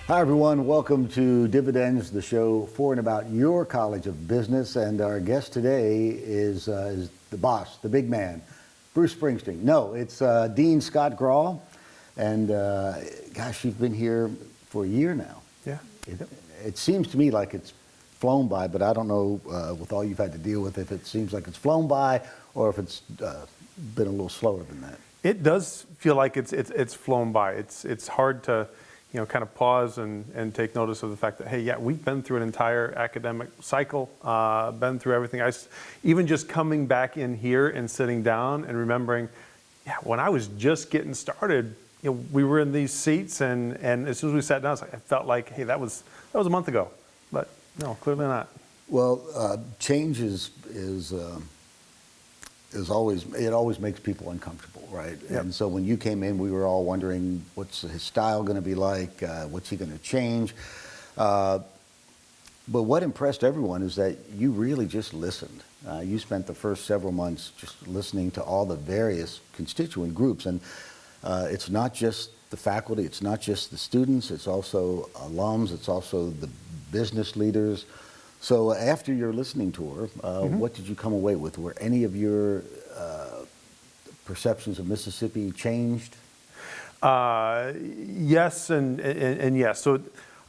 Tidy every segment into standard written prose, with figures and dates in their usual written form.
Hi everyone, welcome to Dividends, the show for and about your College of Business. And our guest today is the boss, the big man, Bruce Springsteen. No, it's Dean Scott Grawe. And gosh, you've been here for a year now. Yeah. It seems to me like it's flown by, but I don't know with all you've had to deal with if it seems like it's flown by or if it's been a little slower than that. It does feel like it's flown by. It's hard to, kind of pause and take notice of the fact that, hey, yeah, we've been through an entire academic cycle, been through everything. Even just coming back in here and sitting down and remembering, yeah, when I was just getting started, we were in these seats, and as soon as we sat down, I felt like, hey, that was a month ago, but no, clearly not. Well, change is always, it always makes people uncomfortable, right? Yep. And so when you came in, we were all wondering, what's his style going to be like? What's he going to change? But what impressed everyone is that you really just listened. You spent the first several months just listening to all the various constituent groups. And it's not just the faculty, it's not just the students, it's also alums, it's also the business leaders. So after your listening tour, what did you come away with? Were any of your perceptions of Mississippi changed? Yes and yes. So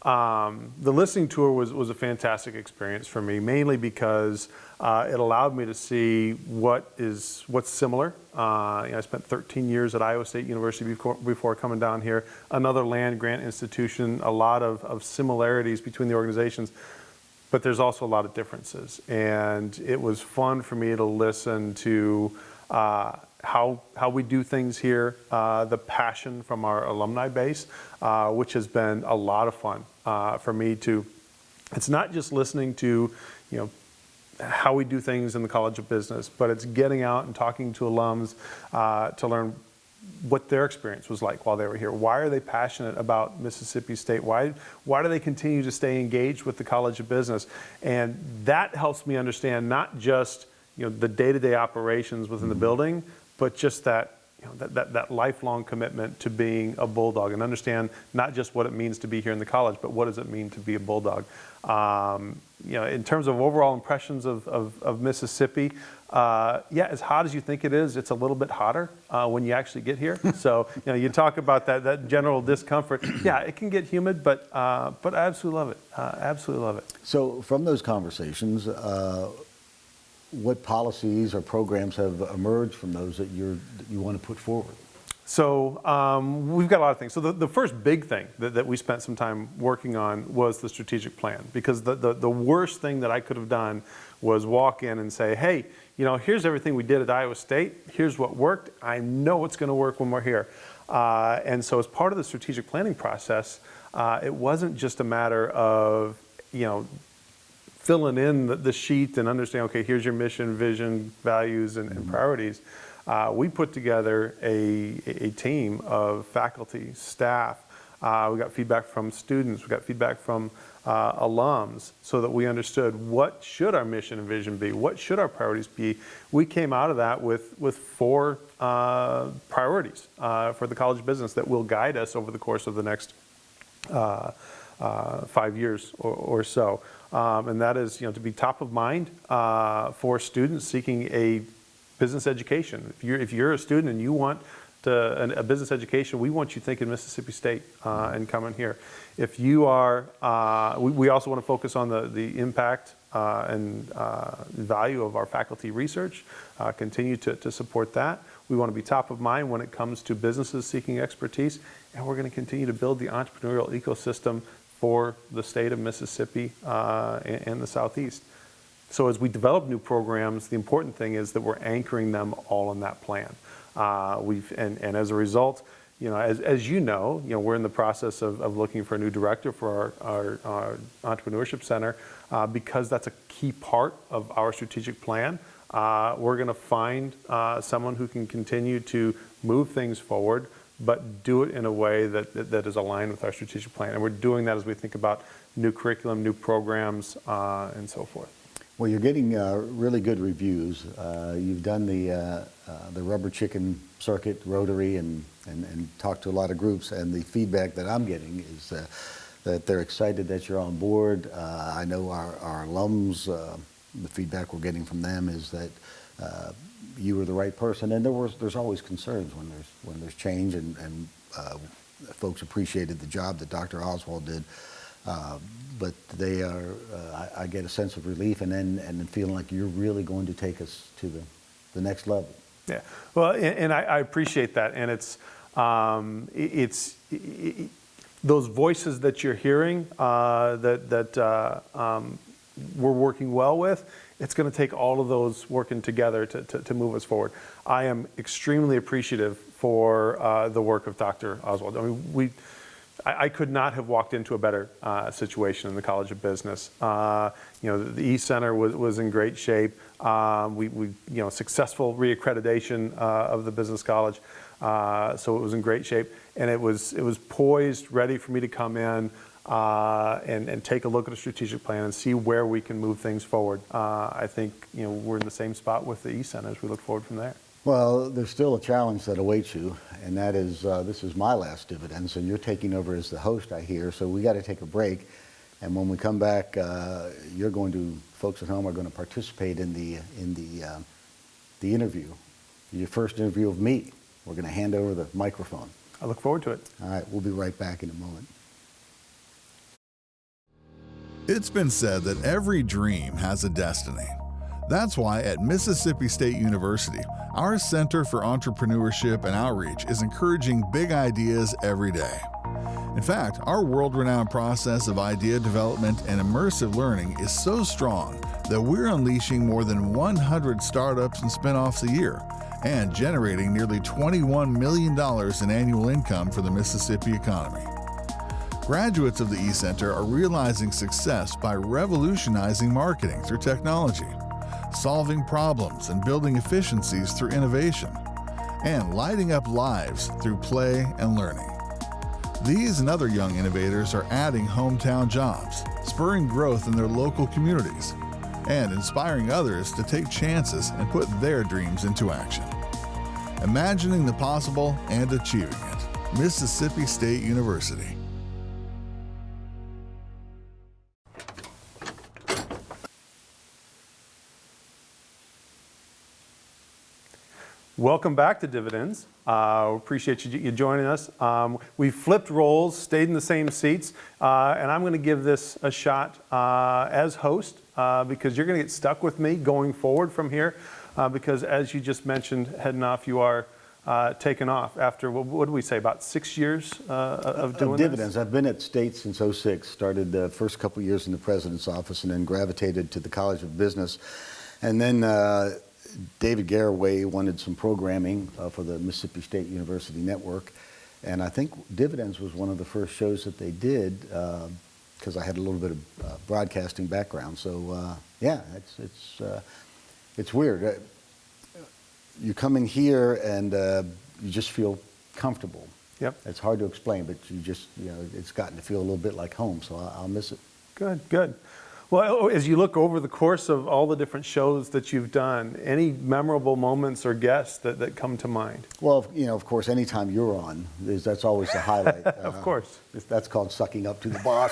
the listening tour was a fantastic experience for me, mainly because it allowed me to see what's similar. I spent 13 years at Iowa State University before coming down here, another land grant institution, a lot of similarities between the organizations. But there's also a lot of differences, and it was fun for me to listen to how we do things here, the passion from our alumni base, which has been a lot of fun for me to. It's not just listening to, how we do things in the College of Business, but it's getting out and talking to alums to learn what their experience was like while they were here. Why are they passionate about Mississippi State? Why do they continue to stay engaged with the College of Business? And that helps me understand not just the day-to-day operations within the building, but just that that lifelong commitment to being a Bulldog, and understand not just what it means to be here in the college, but what does it mean to be a Bulldog. In terms of overall impressions of Mississippi, yeah, as hot as you think it is, it's a little bit hotter when you actually get here. So you talk about that general discomfort. Yeah, it can get humid, but I absolutely love it. Absolutely love it. So from those conversations, what policies or programs have emerged from those that you want to put forward? So we've got a lot of things. So the first big thing that we spent some time working on was the strategic plan, because the worst thing that I could have done was walk in and say, hey, here's everything we did at Iowa State. Here's what worked. I know it's going to work when we're here. And so as part of the strategic planning process, it wasn't just a matter of, filling in the sheet and understand, okay, here's your mission, vision, values, and priorities. We put together a team of faculty, staff. We got feedback from students. We got feedback from alums, so that we understood what should our mission and vision be, what should our priorities be. We came out of that with 4 priorities for the College of Business that will guide us over the course of the next 5 years or so. And that is, to be top of mind for students seeking a business education. If you're a student and you want a business education, we want you thinking Mississippi State and coming here. If you are, we also want to focus on the impact and value of our faculty research, continue to support that. We want to be top of mind when it comes to businesses seeking expertise, and we're going to continue to build the entrepreneurial ecosystem for the state of Mississippi and the Southeast. So as we develop new programs, the important thing is that we're anchoring them all in that plan. And as a result, as you know, we're in the process of looking for a new director for our Entrepreneurship Center, because that's a key part of our strategic plan. We're going to find someone who can continue to move things forward, but do it in a way that is aligned with our strategic plan. And we're doing that as we think about new curriculum, new programs, and so forth. Well, you're getting really good reviews. You've done the rubber chicken circuit, Rotary, and talked to a lot of groups, and the feedback that I'm getting is that they're excited that you're on board. I know our alums, the feedback we're getting from them is that you were the right person, and there's always concerns when there's change, and folks appreciated the job that Dr. Oswald did, but they are. I get a sense of relief, and then feeling like you're really going to take us to the next level. Yeah, well, and I appreciate that, and it's those voices that you're hearing that we're working well with. It's going to take all of those working together to move us forward. I am extremely appreciative for the work of Dr. Oswald. I mean, I could not have walked into a better situation in the College of Business. The East Center was in great shape. We successful reaccreditation of the business college, so it was in great shape, and it was poised, ready for me to come in and take a look at a strategic plan and see where we can move things forward. I think we're in the same spot with the East Center as we look forward from there. Well, there's still a challenge that awaits you, and that is this is my last dividends, and you're taking over as the host, I hear. So we got to take a break, and when we come back, folks at home are going to participate in the interview, your first interview of me. We're going to hand over the microphone. I look forward to it. All right, we'll be right back in a moment. It's been said that every dream has a destiny. That's why at Mississippi State University, our Center for Entrepreneurship and Outreach is encouraging big ideas every day. In fact, our world-renowned process of idea development and immersive learning is so strong that we're unleashing more than 100 startups and spinoffs a year and generating nearly $21 million in annual income for the Mississippi economy. Graduates of the E-Center are realizing success by revolutionizing marketing through technology, solving problems and building efficiencies through innovation, and lighting up lives through play and learning. These and other young innovators are adding hometown jobs, spurring growth in their local communities, and inspiring others to take chances and put their dreams into action. Imagining the possible and achieving it. Mississippi State University. Welcome back to Dividends. Appreciate you joining us. We flipped roles, stayed in the same seats, and I'm going to give this a shot as host because you're going to get stuck with me going forward from here because as you just mentioned, heading off, you are taken off after, what do we say, about 6 years of doing dividends. this? I've been at State since '06, started the first couple years in the president's office and then gravitated to the College of Business. And then David Grawe wanted some programming for the Mississippi State University Network, and I think Dividends was one of the first shows that they did because I had a little bit of broadcasting background. So yeah, it's weird. You come in here and you just feel comfortable. Yep. It's hard to explain, but it's gotten to feel a little bit like home. So I'll miss it. Good. Well, as you look over the course of all the different shows that you've done, any memorable moments or guests that come to mind? Well, of course, anytime you're on, that's always the highlight. Of course. That's called sucking up to the boss.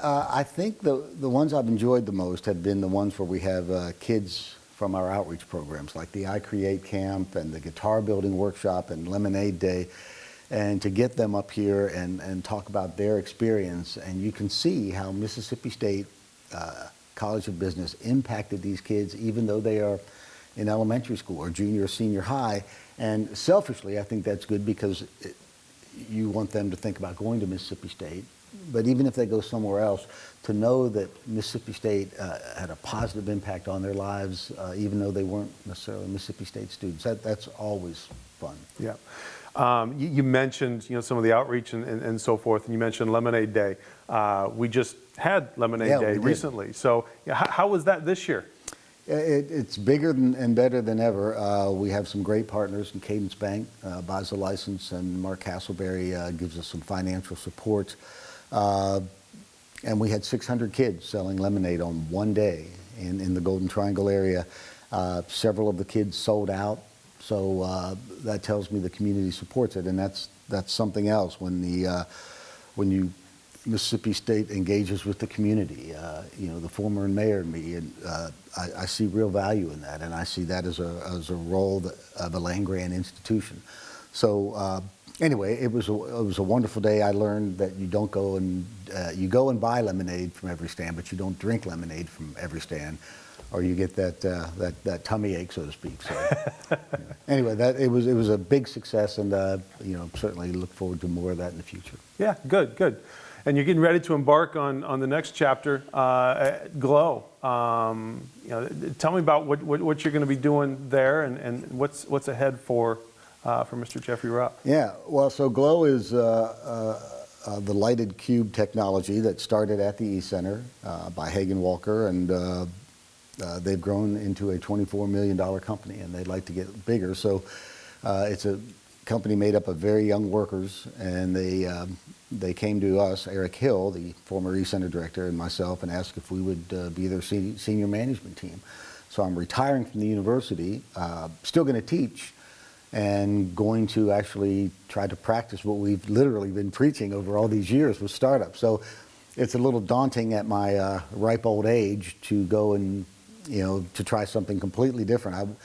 I think the ones I've enjoyed the most have been the ones where we have kids from our outreach programs, like the I Create Camp and the Guitar Building Workshop and Lemonade Day. And to get them up here and talk about their experience, and you can see how Mississippi State College of Business impacted these kids, even though they are in elementary school or junior or senior high. And selfishly, I think that's good because you want them to think about going to Mississippi State. But even if they go somewhere else, to know that Mississippi State had a positive impact on their lives, even though they weren't necessarily Mississippi State students, that's always fun. Yeah. You mentioned some of the outreach and so forth, and you mentioned Lemonade Day. We just had Lemonade Day recently. So how was that this year? It's bigger and better than ever. We have some great partners in Cadence Bank, buys a license, and Mark Castleberry gives us some financial support. And we had 600 kids selling lemonade on one day in the Golden Triangle area. Several of the kids sold out. So that tells me the community supports it, and that's something else. When when Mississippi State engages with the community, the former mayor and me, and I see real value in that, and I see that as a role of a land-grant institution. So anyway, it was a wonderful day. I learned that you don't go and you go and buy lemonade from every stand, but you don't drink lemonade from every stand, or you get that tummy ache, so to speak. So anyway, it was a big success, and certainly look forward to more of that in the future. Yeah, good. And you're getting ready to embark on the next chapter at Glow. Tell me about what you're going to be doing there, and what's ahead for Mr. Jeffrey Rupp. Yeah, well, so Glow is the lighted cube technology that started at the E-Center by Hagen Walker, and they've grown into a $24 million company, and they'd like to get bigger. So it's a company made up of very young workers, and they came to us, Eric Hill, the former E-Center director, and myself, and asked if we would be their senior management team. So I'm retiring from the university, still going to teach, and going to actually try to practice what we've literally been preaching over all these years with startups. So it's a little daunting at my ripe old age to go and, to try something completely different.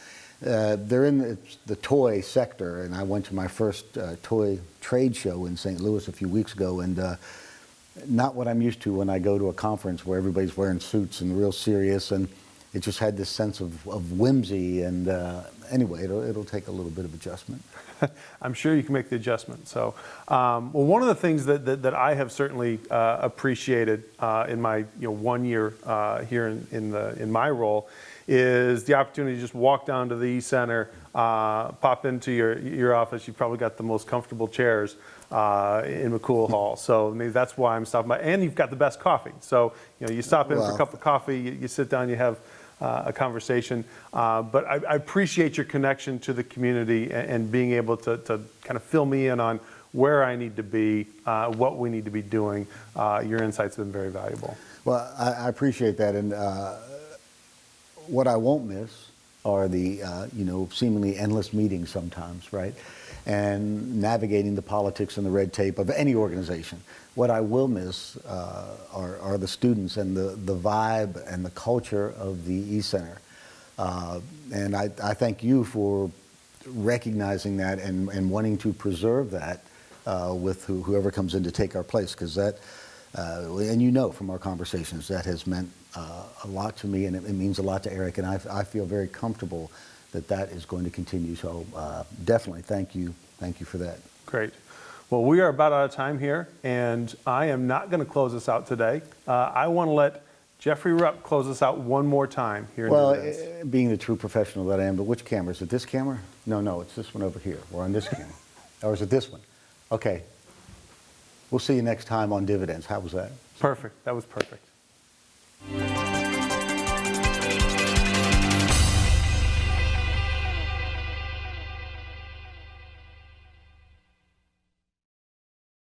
They're in the toy sector, and I went to my first toy trade show in St. Louis a few weeks ago, and not what I'm used to when I go to a conference where everybody's wearing suits and real serious, and it just had this sense of whimsy, and anyway, it'll take a little bit of adjustment. I'm sure you can make the adjustment. So, one of the things that I have certainly appreciated in my 1 year here in my role is the opportunity to just walk down to the E-Center, pop into your office. You've probably got the most comfortable chairs in McCool Hall. So maybe that's why I'm stopping by. And you've got the best coffee. So you stop in for a cup of coffee, you sit down, you have a conversation. But I appreciate your connection to the community and being able to kind of fill me in on where I need to be, what we need to be doing. Your insights have been very valuable. Well, I appreciate that, and what I won't miss are the seemingly endless meetings sometimes, right? And navigating the politics and the red tape of any organization. What I will miss are the students and the vibe and the culture of the E-Center. And I thank you for recognizing that and wanting to preserve that with whoever comes in to take our place, because that, and from our conversations, that has meant a lot to me, and it means a lot to Eric, and I feel very comfortable that is going to continue. So definitely thank you for that. Great. Well, we are about out of time here, and I am not going to close us out today. I want to let Jeffrey Rupp close us out one more time here in Dividends. Being the true professional that I am, but which camera? Is it this camera? No, it's this one over here. We're on this camera. Or is it this one? Okay. We'll see you next time on Dividends. How was that? Perfect. That was perfect.